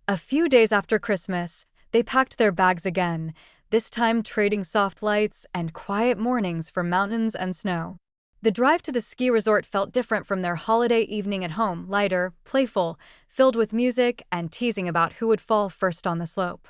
A few days after Christmas, they packed their bags again, this time trading soft lights and quiet mornings for mountains and snow. The drive to the ski resort felt different from their holiday evening at home, lighter, playful, filled with music and teasing about who would fall first on the slope.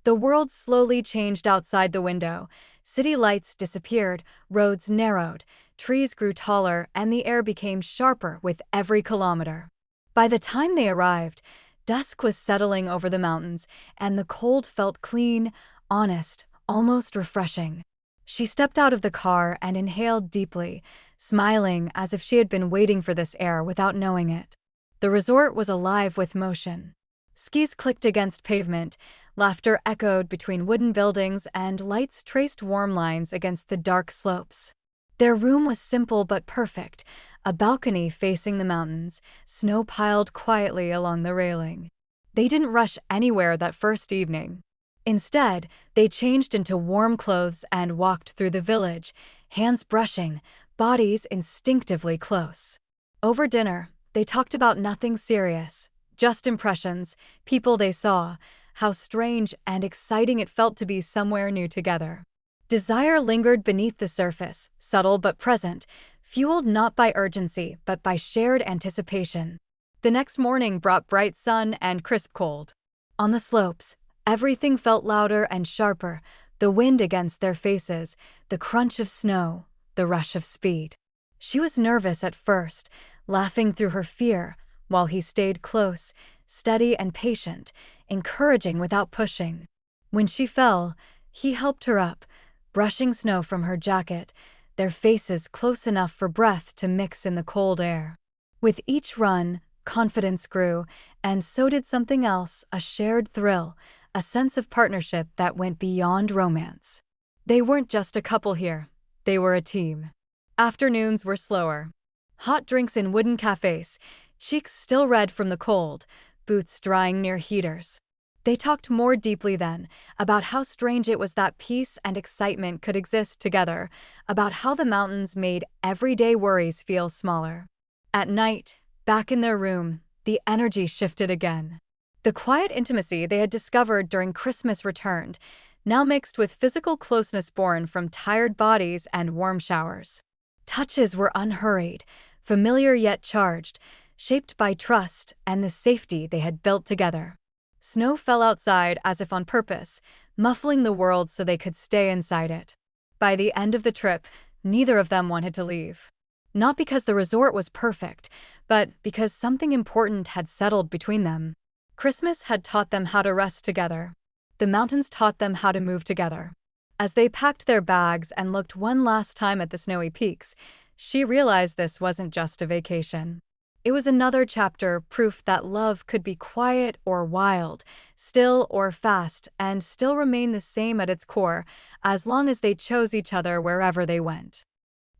The world slowly changed outside the window. City lights disappeared, roads narrowed, trees grew taller, and the air became sharper with every kilometer. By the time they arrived, dusk was settling over the mountains, and the cold felt clean, honest, almost refreshing. She stepped out of the car and inhaled deeply, smiling as if she had been waiting for this air without knowing it. The resort was alive with motion. Skis clicked against pavement, laughter echoed between wooden buildings, and lights traced warm lines against the dark slopes. Their room was simple but perfect, a balcony facing the mountains, snow piled quietly along the railing. They didn't rush anywhere that first evening. Instead, they changed into warm clothes and walked through the village, hands brushing, bodies instinctively close. Over dinner, they talked about nothing serious, just impressions, people they saw, how strange and exciting it felt to be somewhere new together. Desire lingered beneath the surface, subtle but present, fueled not by urgency but by shared anticipation. The next morning brought bright sun and crisp cold. On the slopes, everything felt louder and sharper, the wind against their faces, the crunch of snow, the rush of speed. She was nervous at first, laughing through her fear, while he stayed close, steady and patient, encouraging without pushing. When she fell, he helped her up, brushing snow from her jacket, their faces close enough for breath to mix in the cold air. With each run, confidence grew, and so did something else, a shared thrill, a sense of partnership that went beyond romance. They weren't just a couple here, they were a team. Afternoons were slower. Hot drinks in wooden cafes, cheeks still red from the cold, boots drying near heaters. They talked more deeply then, about how strange it was that peace and excitement could exist together, about how the mountains made everyday worries feel smaller. At night, back in their room, the energy shifted again. The quiet intimacy they had discovered during Christmas returned, now mixed with physical closeness born from tired bodies and warm showers. Touches were unhurried, familiar yet charged, shaped by trust and the safety they had built together. Snow fell outside as if on purpose, muffling the world so they could stay inside it. By the end of the trip, neither of them wanted to leave. Not because the resort was perfect, but because something important had settled between them. Christmas had taught them how to rest together. The mountains taught them how to move together. As they packed their bags and looked one last time at the snowy peaks, she realized this wasn't just a vacation. It was another chapter, proof that love could be quiet or wild, still or fast, and still remain the same at its core, as long as they chose each other wherever they went.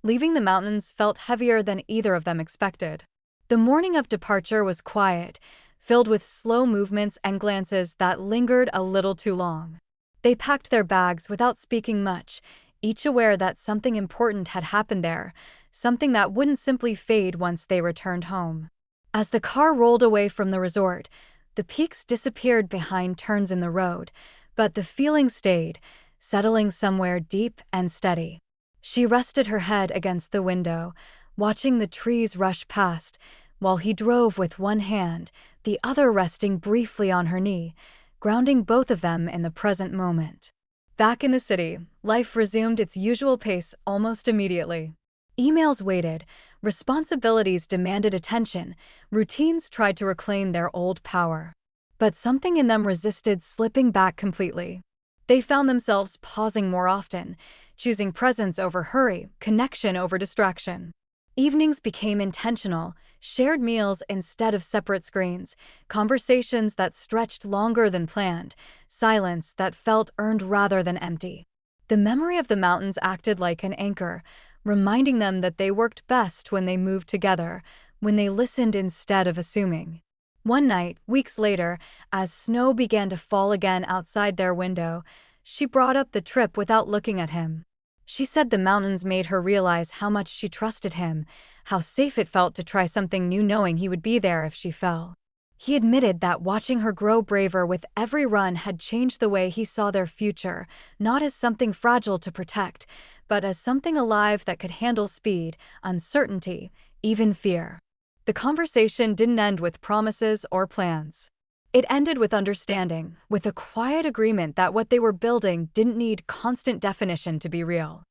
Leaving the mountains felt heavier than either of them expected. The morning of departure was quiet, filled with slow movements and glances that lingered a little too long. They packed their bags without speaking much, each aware that something important had happened there, something that wouldn't simply fade once they returned home. As the car rolled away from the resort, the peaks disappeared behind turns in the road, but the feeling stayed, settling somewhere deep and steady. She rested her head against the window, watching the trees rush past, while he drove with one hand, the other resting briefly on her knee, grounding both of them in the present moment. Back in the city, life resumed its usual pace almost immediately. Emails waited, responsibilities demanded attention, routines tried to reclaim their old power. But something in them resisted slipping back completely. They found themselves pausing more often, choosing presence over hurry, connection over distraction. Evenings became intentional, shared meals instead of separate screens, conversations that stretched longer than planned, silence that felt earned rather than empty. The memory of the mountains acted like an anchor, reminding them that they worked best when they moved together, when they listened instead of assuming. One night, weeks later, as snow began to fall again outside their window, she brought up the trip without looking at him. She said the mountains made her realize how much she trusted him, how safe it felt to try something new knowing he would be there if she fell. He admitted that watching her grow braver with every run had changed the way he saw their future, not as something fragile to protect, but as something alive that could handle speed, uncertainty, even fear. The conversation didn't end with promises or plans. It ended with understanding, with a quiet agreement that what they were building didn't need constant definition to be real.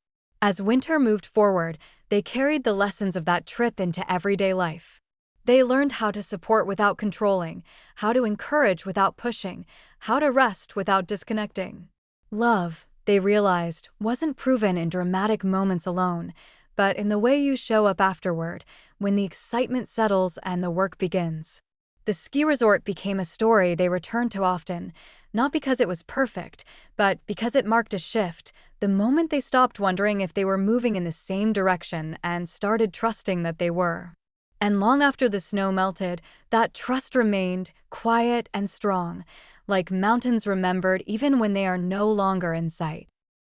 As winter moved forward, they carried the lessons of that trip into everyday life. They learned how to support without controlling, how to encourage without pushing, how to rest without disconnecting. Love, they realized, wasn't proven in dramatic moments alone, but in the way you show up afterward, when the excitement settles and the work begins. The ski resort became a story they returned to often, not because it was perfect, but because it marked a shift, the moment they stopped wondering if they were moving in the same direction and started trusting that they were. And long after the snow melted, that trust remained, quiet and strong, like mountains remembered even when they are no longer in sight.